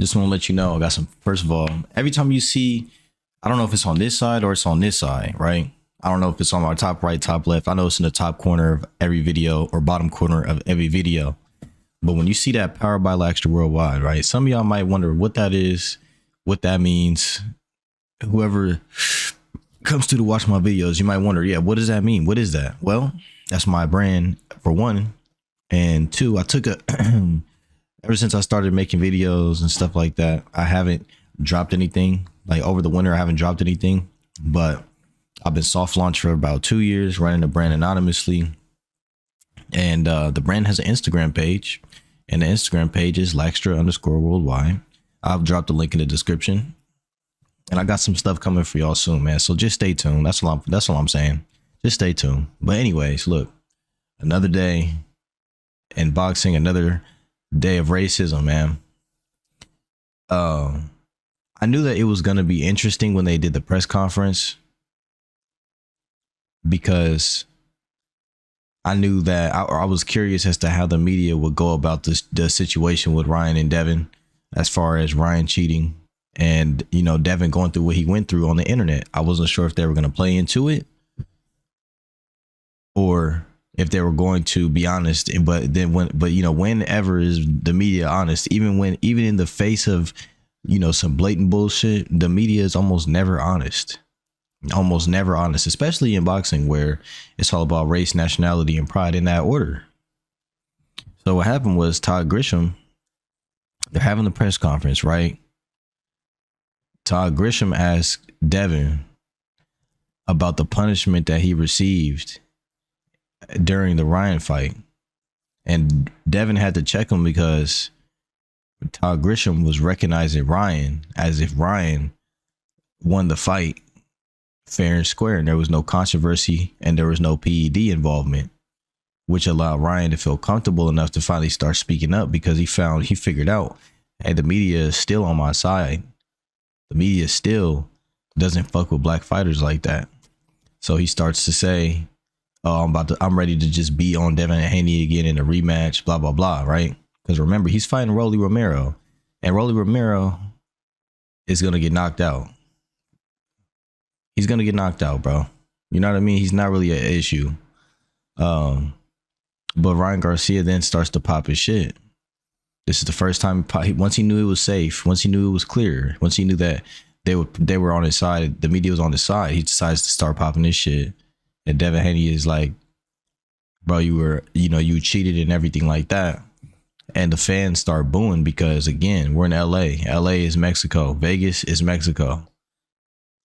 Just want to let you know, I got some. First of all, every time you see, I don't know if it's on this side or it's on this side, right? I don't know if it's on our top right, top left. I know it's in the top corner of every video or bottom corner of every video. But when you see that powered by Laxter Worldwide, right? Some of y'all might wonder what that is, what that means. Whoever comes to watch my videos, you might wonder, yeah, what does that mean? What is that? Well, that's my brand for one. And two, I took a ever since I started making videos and stuff like that, I haven't dropped anything. Like over the winter, I haven't dropped anything, but I've been soft launched for about 2 years, running the brand anonymously. And the brand has an Instagram page, and the Instagram page is Laxter_worldwide. I'll drop the link in the description, and I got some stuff coming for y'all soon, man. So just stay tuned. That's all I'm saying. Just stay tuned. But anyways, look, another day in boxing, another day of racism, man. I knew that it was going to be interesting when they did the press conference, because I knew that I was curious as to how the media would go about the situation with Ryan and Devin, as far as Ryan cheating and, you know, Devin going through what he went through on the internet. I wasn't sure if they were going to play into it or if they were going to be honest. But then whenever is the media honest, even in the face of, you know, some blatant bullshit, the media is almost never honest, especially in boxing, where it's all about race, nationality, and pride in that order. So what happened was Todd Grisham, they're having the press conference, right? Todd Grisham asked Devin about the punishment that he received during the Ryan fight. And Devin had to check him because Todd Grisham was recognizing Ryan as if Ryan won the fight fair and square, and there was no controversy and there was no PED involvement, which allowed Ryan to feel comfortable enough to finally start speaking up, because he figured out, hey, the media is still on my side. The media still doesn't fuck with black fighters like that. So he starts to say, oh, I'm ready to just be on Devin and Haney again in a rematch, blah, blah, blah, right? Because remember, he's fighting Rolly Romero, and Rolly Romero is going to get knocked out. He's going to get knocked out, bro. You know what I mean? He's not really an issue. But Ryan Garcia then starts to pop his shit. This is the first time once he knew it was safe, once he knew it was clear, once he knew that they were on his side, the media was on his side, he decides to start popping his shit. And Devin Haney is like, bro, you cheated and everything like that. And the fans start booing because, again, we're in LA. LA is Mexico. Vegas is Mexico.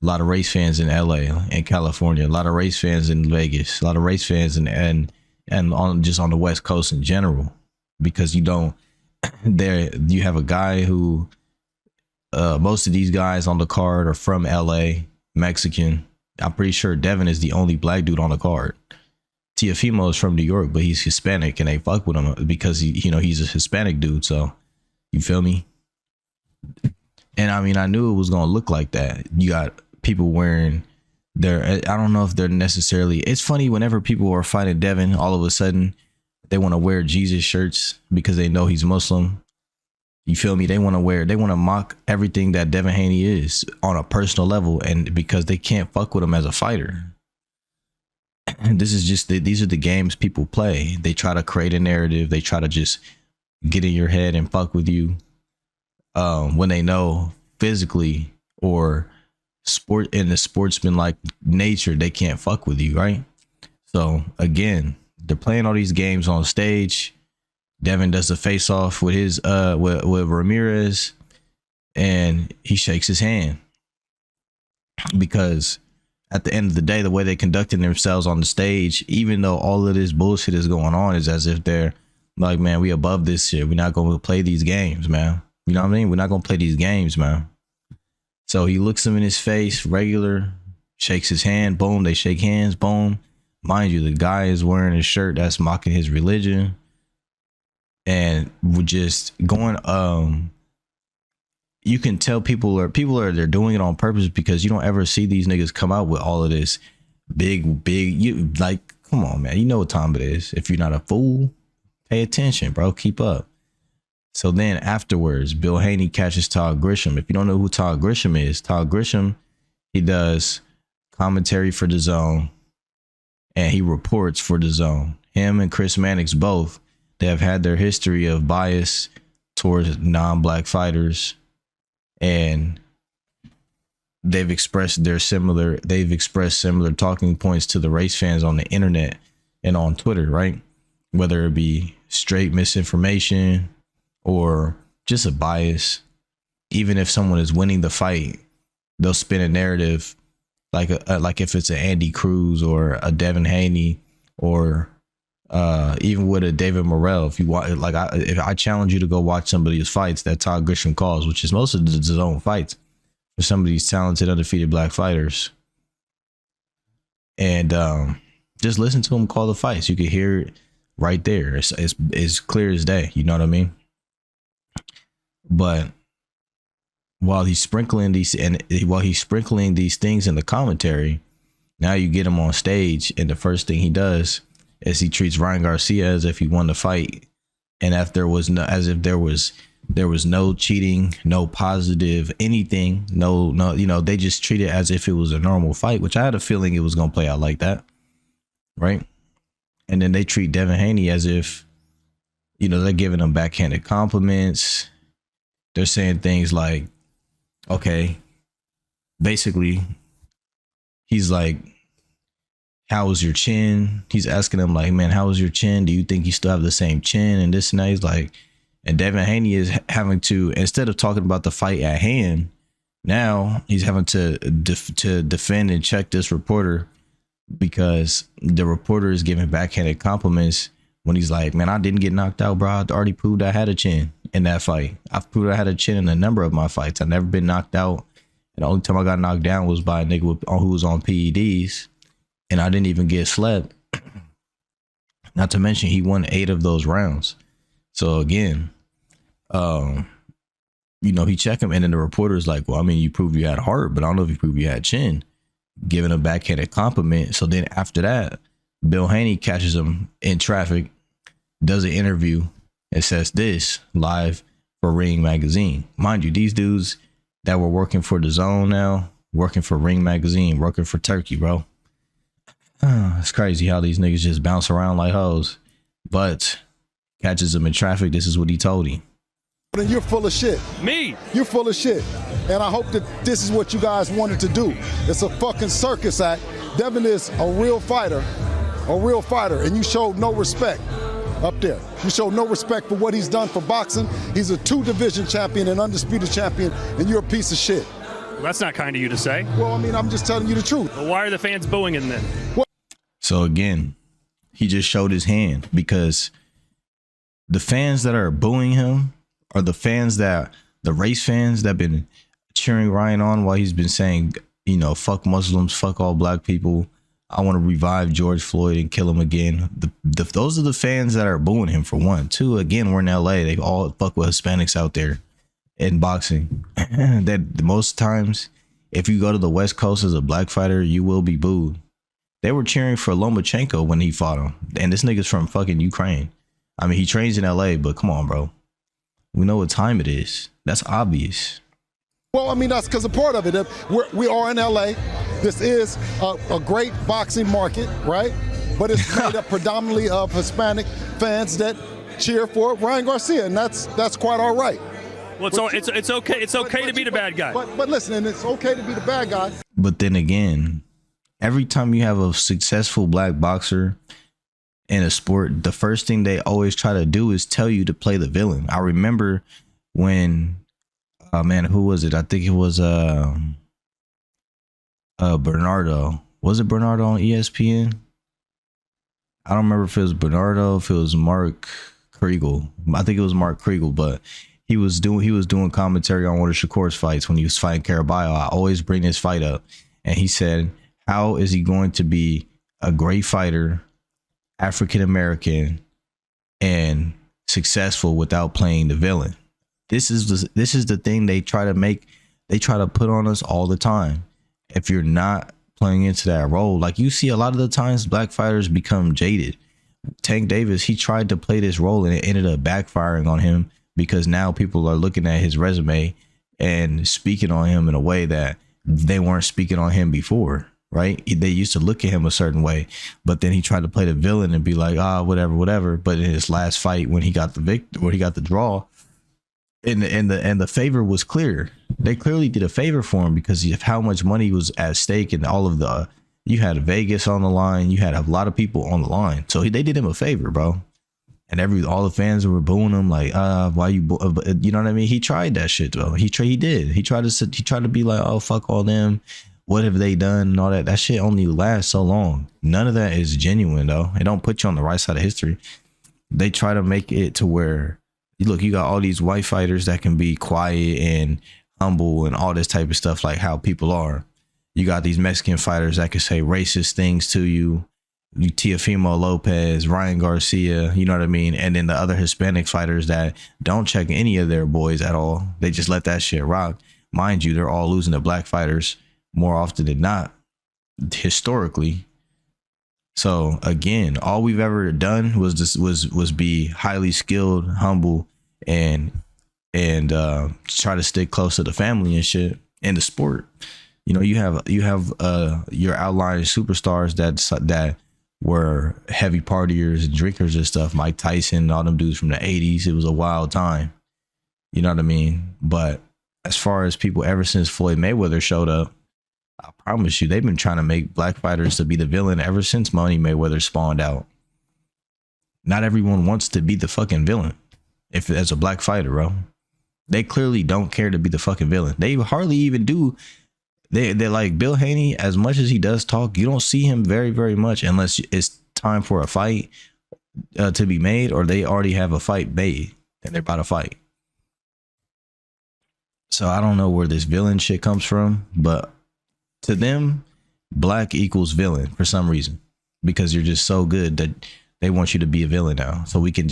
A lot of race fans in LA and California, a lot of race fans in Vegas, a lot of race fans and on just on the West Coast in general, because you have a guy who most of these guys on the card are from LA, Mexican. I'm pretty sure Devin is the only black dude on the card. Tiafimo is from New York, but he's Hispanic, and they fuck with him because he's a Hispanic dude. So you feel me? And I mean, I knew it was gonna look like that. You got people wearing I don't know if they're necessarily. It's funny whenever people are fighting Devin, all of a sudden they want to wear Jesus shirts because they know he's Muslim. You feel me? They want to mock everything that Devin Haney is on a personal level, and because they can't fuck with him as a fighter. And this is just these are the games people play. They try to create a narrative. They try to just get in your head and fuck with you when they know physically or in the sportsman-like nature, they can't fuck with you, right? So again, they're playing all these games on stage. Devin does the face off with his with Ramirez, and he shakes his hand, because at the end of the day, the way they conducted themselves on the stage, even though all of this bullshit is going on, is as if they're like, man, we above this shit. We're not going to play these games, man. You know what I mean? We're not going to play these games, man. So he looks him in his face, regular, shakes his hand, boom, they shake hands, boom. Mind you, the guy is wearing a shirt that's mocking his religion. And we're just going, you can tell they're doing it on purpose, because you don't ever see these niggas come out with all of this big, you like, come on, man. You know what time it is. If you're not a fool, pay attention, bro. Keep up. So then afterwards, Bill Haney catches Todd Grisham. If you don't know who Todd Grisham is, Todd Grisham, he does commentary for the Zone and he reports for the Zone. Him and Chris Mannix both, they have had their history of bias towards non-black fighters, and they've expressed similar talking points to the race fans on the internet and on Twitter, right? Whether it be straight misinformation or just a bias. Even if someone is winning the fight, they'll spin a narrative like if it's an Andy Cruz or a Devin Haney or even with a David Morrell. If you want, if I challenge you to go watch some of these fights that Todd Grisham calls, which is most of the Zone fights for some of these talented undefeated black fighters, and just listen to him call the fights. You can hear it right there. It's clear as day. You know what I mean? But while he's sprinkling these things in the commentary, now you get him on stage, and the first thing he does is he treats Ryan Garcia as if he won the fight, and as if there was no cheating, no positive anything, no, they just treat it as if it was a normal fight, which I had a feeling it was gonna play out like that, right? And then they treat Devin Haney as if, they're giving him backhanded compliments. They're saying things like, okay, basically, he's like, how was your chin? He's asking him like, man, how was your chin? Do you think you still have the same chin? And this and that. He's like, and Devin Haney is having to, instead of talking about the fight at hand, now he's having to defend and check this reporter, because the reporter is giving backhanded compliments when he's like, man, I didn't get knocked out, bro. I already proved I had a chin in that fight. I've proved I had a chin in a number of my fights. I've never been knocked out. And the only time I got knocked down was by a nigga who was on PEDs. And I didn't even get slept. Not to mention he won 8 of those rounds. So again, he checked him, and then the reporter's like, well, I mean, you proved you had heart, but I don't know if you proved you had chin. Giving a backhanded compliment. So then after that, Bill Haney catches him in traffic, does an interview, and says this live for Ring Magazine. Mind you, these dudes that were working for the Zone now, working for Ring Magazine, working for Turkey, bro. It's crazy how these niggas just bounce around like hoes. But catches him in traffic. This is what he told him. And you're full of shit. Me? You're full of shit. And I hope that this is what you guys wanted to do. It's a fucking circus act. Devin is a real fighter, and you showed no respect up there. You showed no respect for what he's done for boxing. He's a 2-division champion, an undisputed champion, and you're a piece of shit. Well, that's not kind of you to say. Well, I mean, I'm just telling you the truth. Well, why are the fans booing him then? So again, he just showed his hand, because the fans that are booing him are the race fans that have been cheering Ryan on while he's been saying, fuck Muslims, fuck all black people. I want to revive George Floyd and kill him again. Those are the fans that are booing him, for one. Two, again, we're in LA. They all fuck with Hispanics out there in boxing. That most times, if you go to the West Coast as a black fighter, you will be booed. They were cheering for Lomachenko when he fought him. And this nigga's from fucking Ukraine. I mean, he trains in LA, but come on, bro. We know what time it is. That's obvious. Well, I mean, that's because a part of it. We are in LA. This is a great boxing market, right? But it's made up predominantly of Hispanic fans that cheer for Ryan Garcia, and that's quite all right. Well, it's okay. It's okay to be the bad guy. But listen, and it's okay to be the bad guy. But then again, every time you have a successful black boxer in a sport, the first thing they always try to do is tell you to play the villain. I remember when, who was it? I think it was Bernardo. Was it Bernardo on ESPN? I don't remember if it was Bernardo, if it was Mark Kriegel. I think it was Mark Kriegel, but he was doing commentary on one of Shakur's fights when he was fighting Caraballo. I always bring this fight up, and he said, how is he going to be a great fighter, African American, and successful without playing the villain? This is the thing they try to put on us all the time. If you're not playing into that role, like you see a lot of the times black fighters become jaded. Tank Davis, he tried to play this role and it ended up backfiring on him because now people are looking at his resume and speaking on him in a way that they weren't speaking on him before, right? They used to look at him a certain way, but then he tried to play the villain and be like, whatever. But in his last fight, when he got the draw, and the favor was clear. They clearly did a favor for him because of how much money was at stake, and all of you had Vegas on the line, you had a lot of people on the line, so they did him a favor, bro. And all the fans were booing him like, why you know what I mean? He tried that shit though. He tried to be like, oh, fuck all them. What have they done and all that? That shit only lasts so long. None of that is genuine though. It don't put you on the right side of history. They try to make it to where, look, you got all these white fighters that can be quiet and humble and all this type of stuff, like how people are. You got these Mexican fighters that can say racist things to you. Teofimo Lopez, Ryan Garcia, you know what I mean? And then the other Hispanic fighters that don't check any of their boys at all. They just let that shit rock. Mind you, they're all losing to black fighters more often than not, historically. So again, all we've ever done was be highly skilled, humble, and try to stick close to the family and shit in the sport. You know, you have your outlying superstars that were heavy partiers and drinkers and stuff. Mike Tyson and all them dudes from the 80s. It was a wild time. You know what I mean? But as far as people ever since Floyd Mayweather showed up, I promise you, they've been trying to make black fighters to be the villain ever since Money Mayweather spawned out. Not everyone wants to be the fucking villain if as a black fighter, bro. They clearly don't care to be the fucking villain. They hardly even do. They're like Bill Haney, as much as he does talk, you don't see him very, very much unless it's time for a fight to be made, or they already have a fight made and they're about to fight. So I don't know where this villain shit comes from, but to them, black equals villain for some reason, because you're just so good that they want you to be a villain now. So we can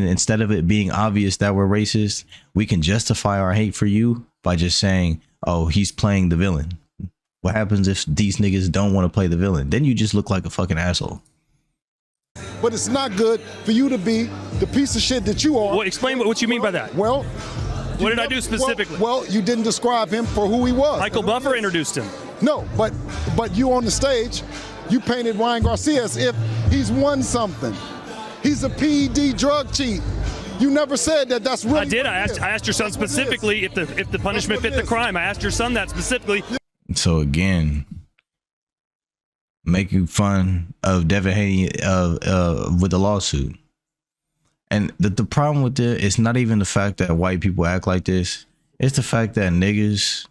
instead of it being obvious that we're racist, we can justify our hate for you by just saying, oh, he's playing the villain. What happens if these niggas don't want to play the villain? Then you just look like a fucking asshole. But it's not good for you to be the piece of shit that you are. Well, explain what you mean by that. Well, what did I do specifically? Well, you didn't describe him for who he was. Michael Buffer introduced him. No, but you on the stage, you painted Ryan Garcia as if he's won something. He's a PED drug cheat. You never said that that's really. I did. I asked your son specifically if the punishment fit the crime. I asked your son that specifically. So again, making fun of Devin Haney with the lawsuit. And the problem with it is not even the fact that white people act like this. It's the fact that niggas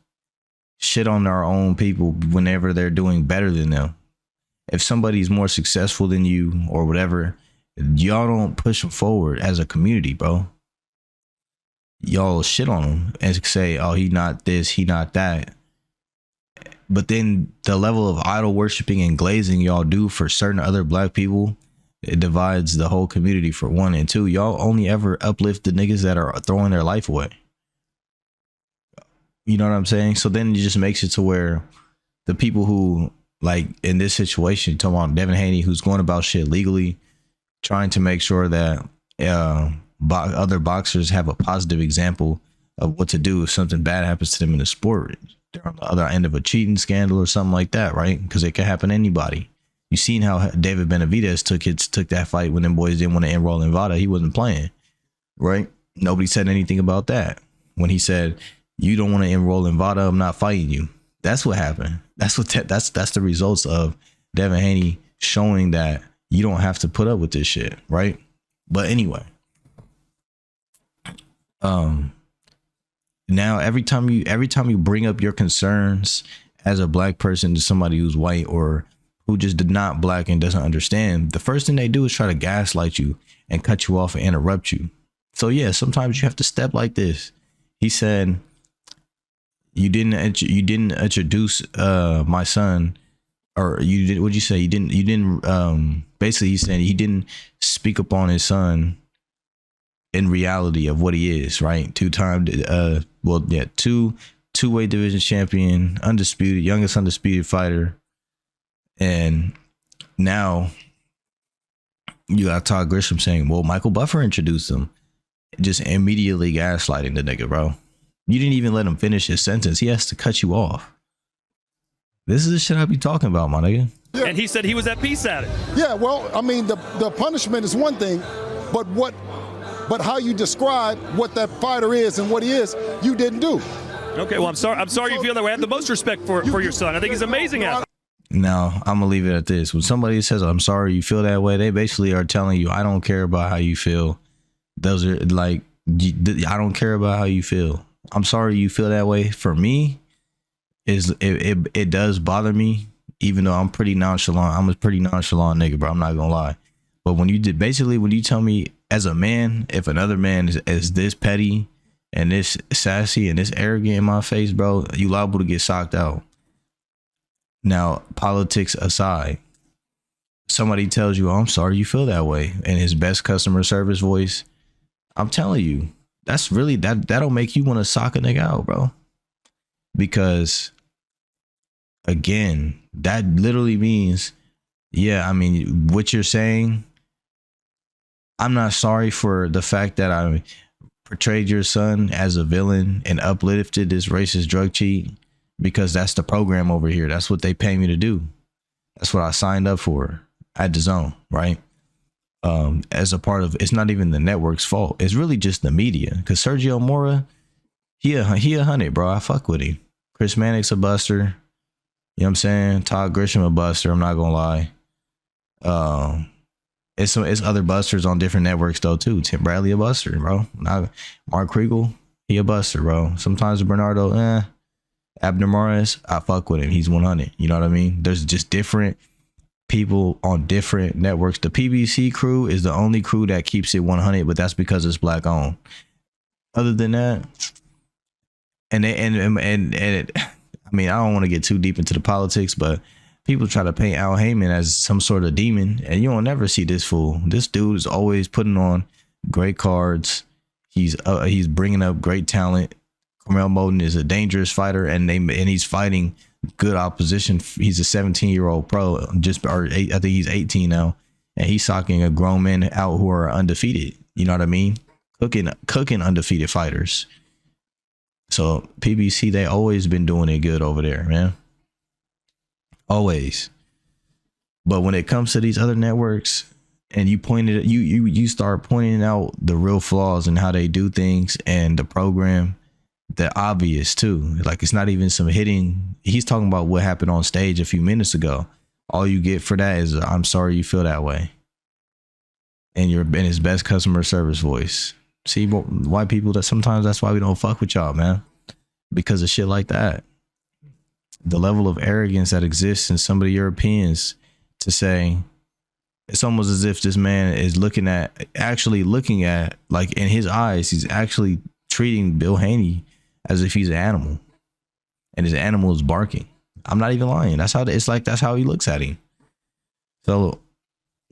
shit on their own people whenever they're doing better than them. If somebody's more successful than you or whatever, y'all don't push them forward as a community, bro. Y'all shit on them and say, oh, he not this, he not that. But then the level of idol worshiping and glazing y'all do for certain other black people, it divides the whole community for one. And two, y'all only ever uplift the niggas that are throwing their life away. You know what I'm saying? So then it just makes it to where the people who, like in this situation, talking about Devin Haney, who's going about shit legally, trying to make sure that other boxers have a positive example of what to do if something bad happens to them in the sport. They're on the other end of a cheating scandal or something like that, right? Because it can happen to anybody. You seen how David Benavidez took that fight when them boys didn't want to enroll in VADA. He wasn't playing, right? Nobody said anything about that. When he said, you don't want to enroll in VADA, I'm not fighting you. That's what happened. That's the results of Devin Haney showing that you don't have to put up with this shit, right? But anyway, now every time you bring up your concerns as a black person to somebody who's white or who just did not black and doesn't understand, the first thing they do is try to gaslight you and cut you off and interrupt you. So yeah, sometimes you have to step like this. He said, you didn't introduce my son, or you did. What'd you say? You didn't. Basically, he's saying he didn't speak upon his son in reality of what he is. Right, two-time, two-weight division champion, undisputed, youngest undisputed fighter, and now you got Todd Grisham saying, "Well, Michael Buffer introduced him." just immediately gaslighting the nigga, bro. You didn't even let him finish his sentence. He has to cut you off. This is the shit I be talking about, my nigga. Yeah. And he said he was at peace at it. Yeah, well, I mean, the punishment is one thing, but how you describe what that fighter is and what he is, you didn't do. Okay, well, I'm sorry you feel that way. I have the most respect for your son. I think he's amazing at it. Now, I'm gonna leave it at this. When somebody says, I'm sorry you feel that way, they basically are telling you, I don't care about how you feel. Those are like, I don't care about how you feel. I'm sorry you feel that way. For me, it does bother me, even though I'm pretty nonchalant. I'm a pretty nonchalant nigga, bro. I'm not gonna lie. But when you tell me as a man, if another man is this petty and this sassy and this arrogant in my face, bro, you liable to get socked out. Now, politics aside, somebody tells you, oh, I'm sorry you feel that way, in his best customer service voice, I'm telling you, that's really, that'll make you want to sock a nigga out, bro. Because, again, that literally means, yeah, I mean, what you're saying, I'm not sorry for the fact that I portrayed your son as a villain and uplifted this racist drug cheat, because that's the program over here. That's what they pay me to do. That's what I signed up for at the Zone, right? As a part of, it's not even the network's fault. It's really just the media. Because Sergio Mora, he a 100, bro. I fuck with him. Chris Mannix a buster. You know what I'm saying? Todd Grisham a buster. I'm not gonna lie. It's other busters on different networks though too. Tim Bradley a buster, bro. Mark Kriegel, he a buster, bro. Sometimes Bernardo, Abner Morris, I fuck with him. He's 100. You know what I mean? There's just different people on different networks. The PBC crew is the only crew that keeps it 100, but that's because it's black owned. Other than that, and I mean, I don't want to get too deep into the politics, but people try to paint Al Heyman as some sort of demon, and you will never see this fool. This dude is always putting on great cards. He's bringing up great talent. Cormel Moden is a dangerous fighter, and he's fighting good opposition. He's a 17-year-old pro, I think he's 18 now, and he's socking a grown man out who are undefeated. You know what I mean? Cooking undefeated fighters. So PBC, they always been doing it good over there, man. Always. But when it comes to these other networks, and you start pointing out the real flaws in how they do things and the program, the obvious too. Like, it's not even some hitting. He's talking about what happened on stage a few minutes ago. All you get for that is, I'm sorry you feel that way. And you're in his best customer service voice. See, white people, that's why we don't fuck with y'all, man. Because of shit like that. The level of arrogance that exists in some of the Europeans to say, it's almost as if this man is looking at, like, in his eyes, he's actually treating Bill Haney as if he's an animal, and his animal is barking. I'm not even lying. That's how he looks at him. So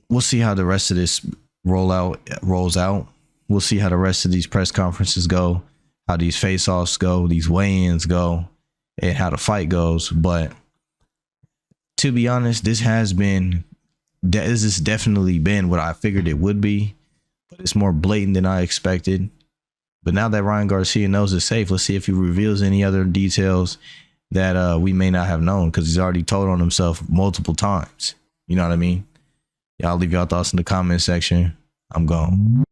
we'll see how the rest of this rolls out. We'll see how the rest of these press conferences go, how these face-offs go, these weigh-ins go, and how the fight goes. But to be honest, this has definitely been what I figured it would be, but it's more blatant than I expected. But now that Ryan Garcia knows it's safe, let's see if he reveals any other details that we may not have known, because he's already told on himself multiple times. You know what I mean? Y'all leave y'all thoughts in the comment section. I'm gone.